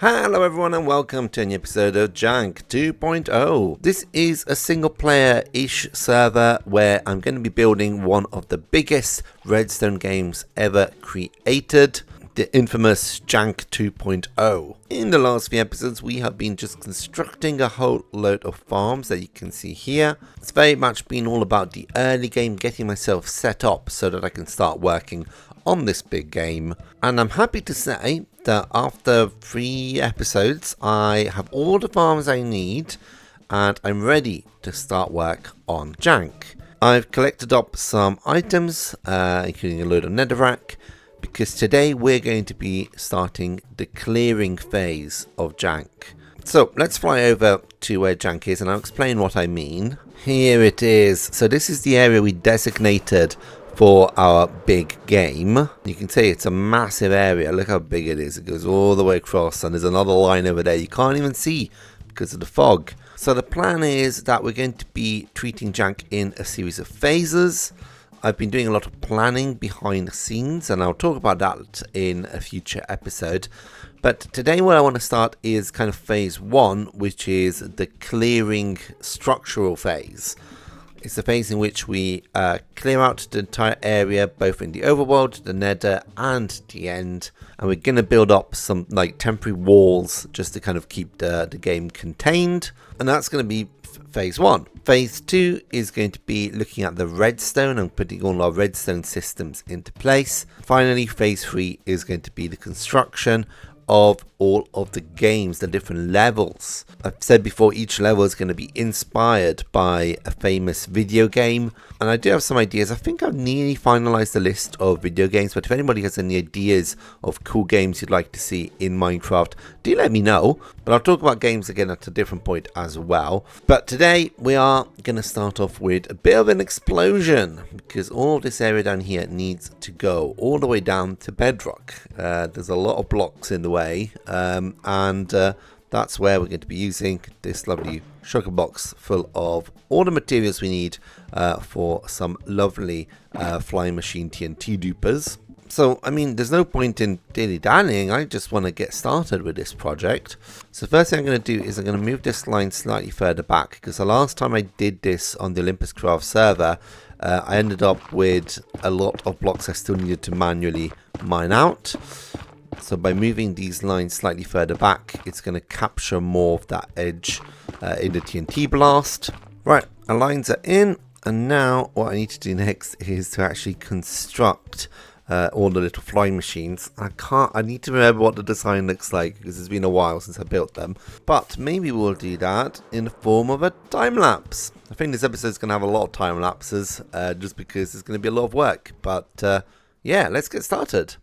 Hello everyone and welcome to a new episode of Jank 2.0. This is a single player-ish server where I'm going to be building one of the biggest redstone games ever created, the infamous Jank 2.0. In the last few episodes we have been just constructing a whole load of farms that you can see here. It's very much been all about the early game, getting myself set up so that I can start working on this big game, and I'm happy to say that after 3 episodes I have all the farms I need and I'm ready to start work on Jank. I've collected up some items including a load of netherrack, because today we're going to be starting the clearing phase of Jank. So let's fly over to where Jank is and I'll explain what I mean. Here it is. So this is the area we designated for our big game. You can see it's a massive area. Look how big it is. It goes all the way across and there's another line over there you can't even see because of the fog. So the plan is that we're going to be treating Jank in a series of phases. I've been doing a lot of planning behind the scenes and I'll talk about that in a future episode. But today what I want to start is kind of phase 1, which is the clearing structural phase. It's the phase in which we clear out the entire area, both in the overworld, the nether, and the end. And we're going to build up some like temporary walls just to kind of keep the game contained. And that's going to be phase 1. Phase 2 is going to be looking at the redstone and putting all our redstone systems into place. Finally, phase 3 is going to be the construction of all of the games, the different levels. I've said before, each level is going to be inspired by a famous video game, and I do have some ideas. I think I've nearly finalized the list of video games, but if anybody has any ideas of cool games you'd like to see in Minecraft, do let me know. But I'll talk about games again at a different point as well. But today we are going to start off with a bit of an explosion, because all of this area down here needs to go all the way down to bedrock. There's a lot of blocks in the way, and that's where we're going to be using this lovely sugar box full of all the materials we need for some lovely flying machine TNT dupers. So, I mean, there's no point in dilly-dallying. I just want to get started with this project. So first thing I'm going to do is I'm going to move this line slightly further back, because the last time I did this on the Olympuscraft server, I ended up with a lot of blocks I still needed to manually mine out. So by moving these lines slightly further back, it's going to capture more of that edge in the TNT blast. Right, our lines are in, and now what I need to do next is to actually construct all the little flying machines. I need to remember what the design looks like because it's been a while since I built them. But maybe we'll do that in the form of a time lapse. I think this episode is going to have a lot of time lapses just because it's going to be a lot of work. But yeah, let's get started.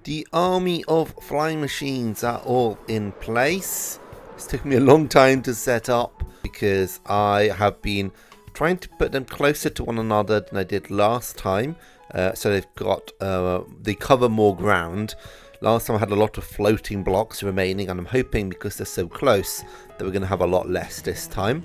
The army of flying machines are all in place. It's taken me a long time to set up because I have been trying to put them closer to one another than I did last time. So they cover more ground. Last time I had a lot of floating blocks remaining, and I'm hoping because they're so close that we're going to have a lot less this time.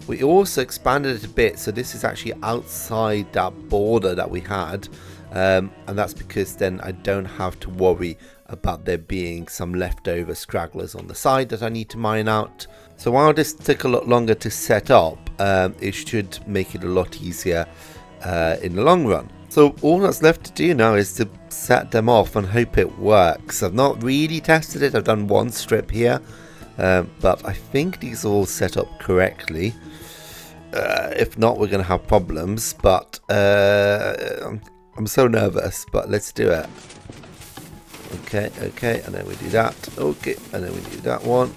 We also expanded it a bit, so this is actually outside that border that we had. And that's because then I don't have to worry about there being some leftover scragglers on the side that I need to mine out. So while this took a lot longer to set up, it should make it a lot easier in the long run. So all that's left to do now is to set them off and hope it works. I've not really tested it. I've done one strip here, but I think these are all set up correctly. If not, we're going to have problems, but I'm so nervous, but let's do it. Okay, and then we do that. Okay, and then we do that one.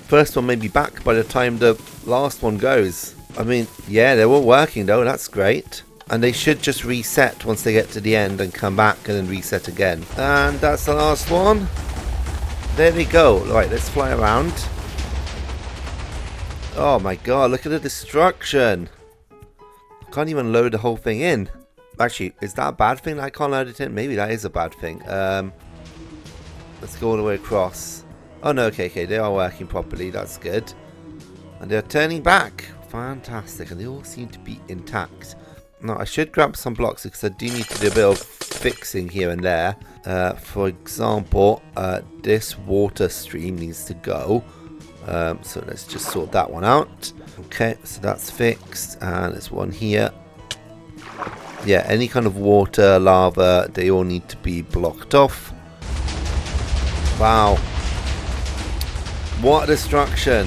First one may be back by the time the last one goes. I mean, yeah, they're all working though, that's great. And they should just reset once they get to the end and come back and then reset again. And that's the last one. There we go. Right, let's fly around. Oh my god, look at the destruction. I can't even load the whole thing in. Actually, is that a bad thing that I can't load it in? Maybe that is a bad thing. Let's go all the way across. Oh no, okay, they are working properly. That's good. And they're turning back fantastic, and they all seem to be intact. Now, I should grab some blocks because I do need to do a bit of fixing here and there. For example, this water stream needs to go. So let's just sort that one out. Okay, so that's fixed, and there's one here. Yeah, any kind of water, lava, they all need to be blocked off. Wow. What destruction.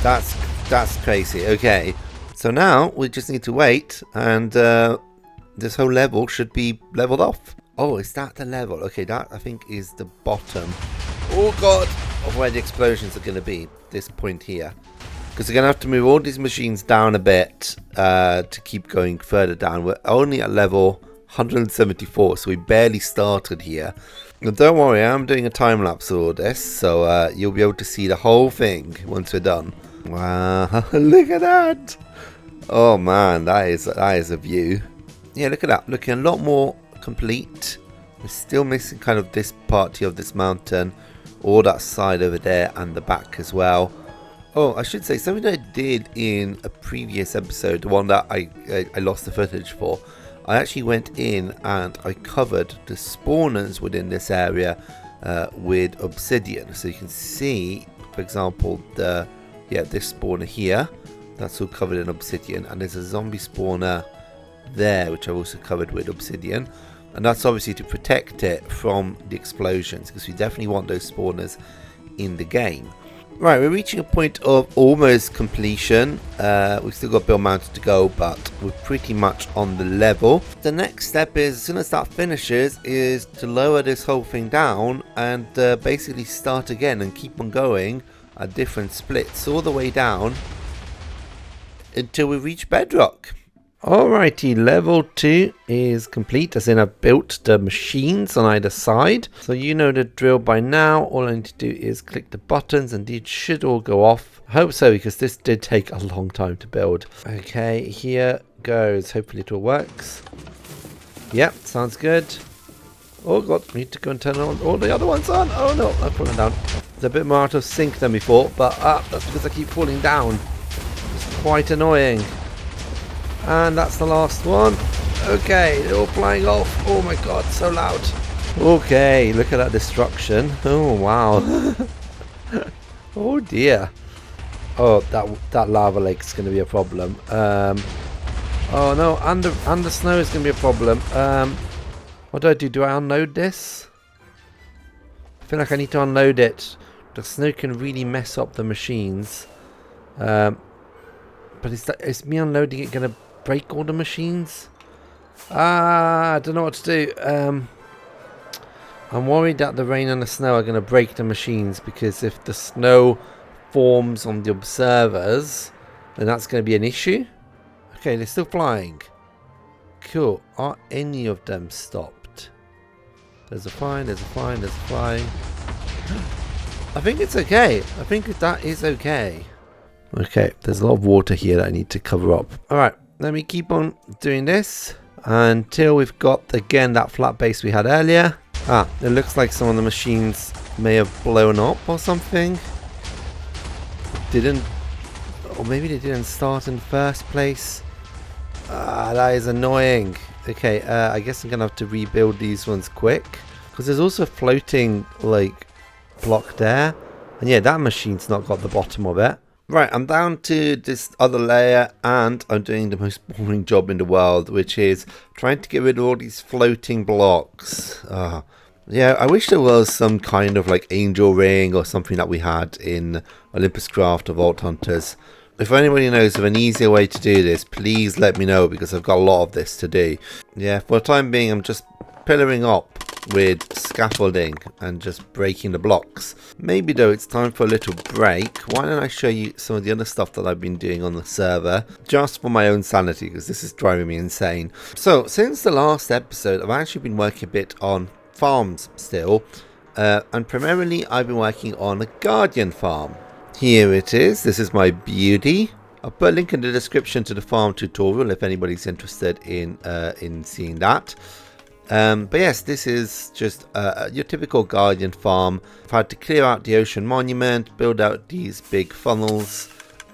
That's crazy. Okay, so now we just need to wait, and this whole level should be leveled off. Oh, is that the level? Okay, that I think is the bottom. Oh god, of where the explosions are going to be. This point here, because we're going to have to move all these machines down a bit to keep going further down. We're only at level 174, so we barely started here. Now, don't worry, I'm doing a time lapse of all this, so you'll be able to see the whole thing once we're done. Wow, look at that! Oh man, that is a view. Yeah, look at that, looking a lot more complete. We're still missing kind of this part here of this mountain, all that side over there, and the back as well. Oh, I should say something I did in a previous episode, the one that I lost the footage for. I actually went in and I covered the spawners within this area with obsidian. So you can see, for example, this spawner here, that's all covered in obsidian, and there's a zombie spawner there which I've also covered with obsidian, and that's obviously to protect it from the explosions, because we definitely want those spawners in the game. Right, we're reaching a point of almost completion. We've still got Bill Mountain to go, but we're pretty much on the level. The next step is, as soon as that finishes, is to lower this whole thing down and basically start again and keep on going at different splits all the way down until we reach bedrock. Alrighty, level 2 is complete, as in I've built the machines on either side. So you know the drill by now. All I need to do is click the buttons and these should all go off. I hope so, because this did take a long time to build. Okay, here goes. Hopefully it all works. Yep, sounds good. Oh god, we need to go and turn on all the other ones on. Oh no, I've fallen down. It's a bit more out of sync than before, but that's because I keep falling down. It's quite annoying. And that's the last one. Okay, they're all flying off. Oh my god, so loud. Okay, look at that destruction. Oh wow. Oh dear. Oh, that lava lake's going to be a problem. Oh no, and the snow is going to be a problem. What do I do? Do I unload this? I feel like I need to unload it. The snow can really mess up the machines. But is me unloading it going to break all the machines? I don't know what to do. I'm worried that the rain and the snow are going to break the machines, because if the snow forms on the observers, then that's going to be an issue. Okay, they're still flying. Cool. Are any of them stopped? There's a flying, there's a flying, there's a flying. I think it's okay. I think that is okay. Okay, there's a lot of water here that I need to cover up. Alright, let me keep on doing this until we've got, again, that flat base we had earlier. It looks like some of the machines may have blown up or something. Or maybe they didn't start in the first place. That is annoying. Okay, I guess I'm going to have to rebuild these ones quick, because there's also a floating, like, block there. And yeah, that machine's not got the bottom of it. Right, I'm down to this other layer, and I'm doing the most boring job in the world, which is trying to get rid of all these floating blocks. Yeah, I wish there was some kind of like angel ring or something that we had in Olympuscraft or Vault Hunters. If anybody knows of an easier way to do this, please let me know, because I've got a lot of this to do. Yeah, for the time being, I'm just pillaring up with scaffolding and just breaking the blocks. Maybe though it's time for a little break. Why don't I show you some of the other stuff that I've been doing on the server, just for my own sanity, because this is driving me insane. So since the last episode, I've actually been working a bit on farms still, and primarily I've been working on a guardian farm. Here it is. This is my beauty. I'll put a link in the description to the farm tutorial if anybody's interested in seeing that. But yes, this is just your typical guardian farm. I've had to clear out the ocean monument, build out these big funnels,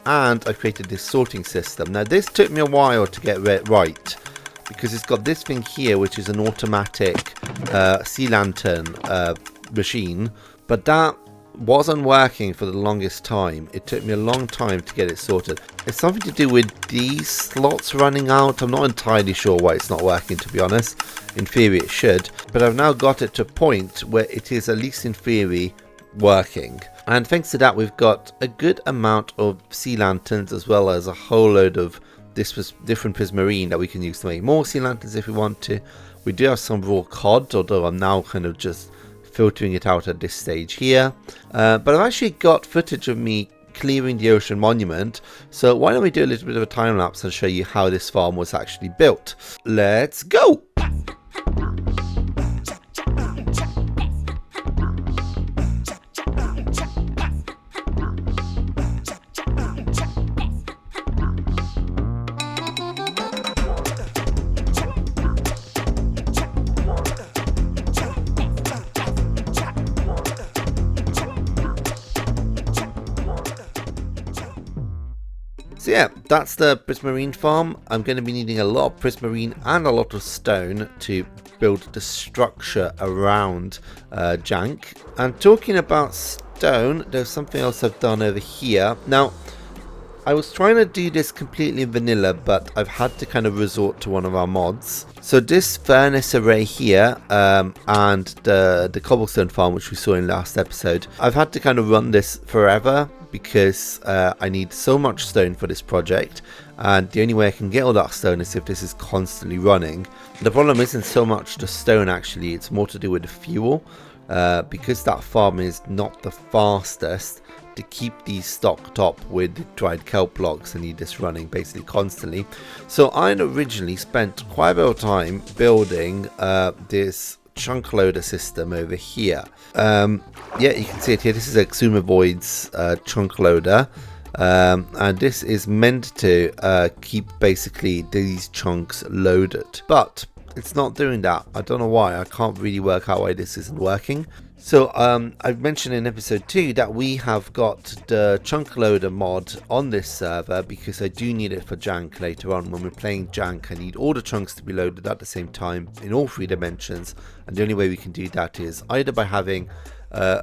and I created this sorting system. Now this took me a while to get right, because it's got this thing here which is an automatic sea lantern machine, but that wasn't working for the longest time. It took me a long time to get it sorted. It's something to do with these slots running out. I'm not entirely sure why it's not working, to be honest. In theory it should, but I've now got it to a point where it is, at least in theory, working. And thanks to that, we've got a good amount of sea lanterns, as well as a whole load of this different prismarine that we can use to make more sea lanterns if we want to. We do have some raw cod, although I'm now kind of just filtering it out at this stage here. But I've actually got footage of me clearing the ocean monument, so why don't we do a little bit of a time lapse and show you how this farm was actually built. Let's go! So yeah, that's the prismarine farm. I'm going to be needing a lot of prismarine and a lot of stone to build the structure around Jank. And talking about stone, there's something else I've done over here. Now, I was trying to do this completely vanilla, but I've had to kind of resort to one of our mods. So this furnace array here and the cobblestone farm, which we saw in last episode, I've had to kind of run this forever, because I need so much stone for this project, and the only way I can get all that stone is if this is constantly running. The problem isn't so much the stone, actually, it's more to do with the fuel, because that farm is not the fastest. To keep these stocked up with dried kelp logs, I need this running basically constantly. So I originally spent quite a bit of time building this chunk loader system over here. Yeah, you can see it here. This is Exumaboid's chunk loader, and this is meant to keep basically these chunks loaded, but it's not doing that. I don't know why. I can't really work out why this isn't working. So I've mentioned in episode 2 that we have got the chunk loader mod on this server, because I do need it for Jank later on. When we're playing Jank, I need all the chunks to be loaded at the same time in all 3 dimensions, and the only way we can do that is either by having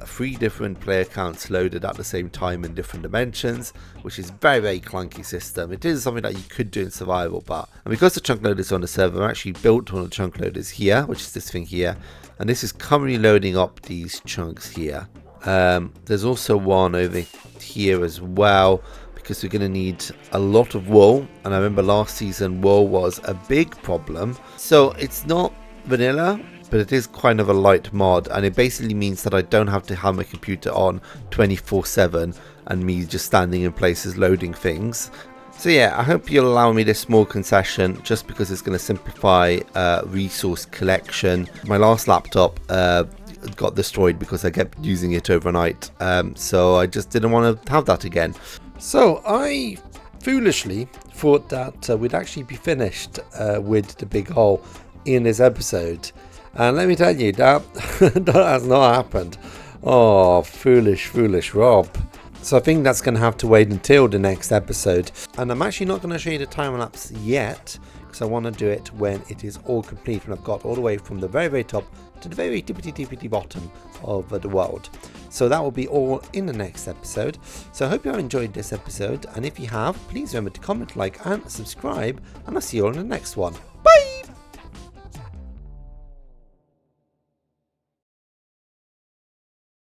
3 different player counts loaded at the same time in different dimensions, which is very, very clunky system. It is something that you could do in survival, but and because the chunk loader is on the server, I actually built one of the chunk loaders here, which is this thing here, and this is currently loading up these chunks here. There's also one over here as well, because we're going to need a lot of wool, and I remember last season wool was a big problem. So it's not vanilla, but it is kind of a light mod, and it basically means that I don't have to have my computer on 24/7 and me just standing in places loading things. So yeah, I hope you'll allow me this small concession, just because it's going to simplify resource collection. My last laptop got destroyed because I kept using it overnight, so I just didn't want to have that again. So I foolishly thought that we'd actually be finished with the big hole in this episode, and let me tell you that that has not happened. Oh, foolish Rob. So I think that's going to have to wait until the next episode, and I'm actually not going to show you the time lapse yet, because I want to do it when it is all complete, when I've got all the way from the very, very top to the very tippity bottom of the world. So that will be all in the next episode. So I hope you have enjoyed this episode, and if you have, please remember to comment, like and subscribe, and I'll see you all in the next one.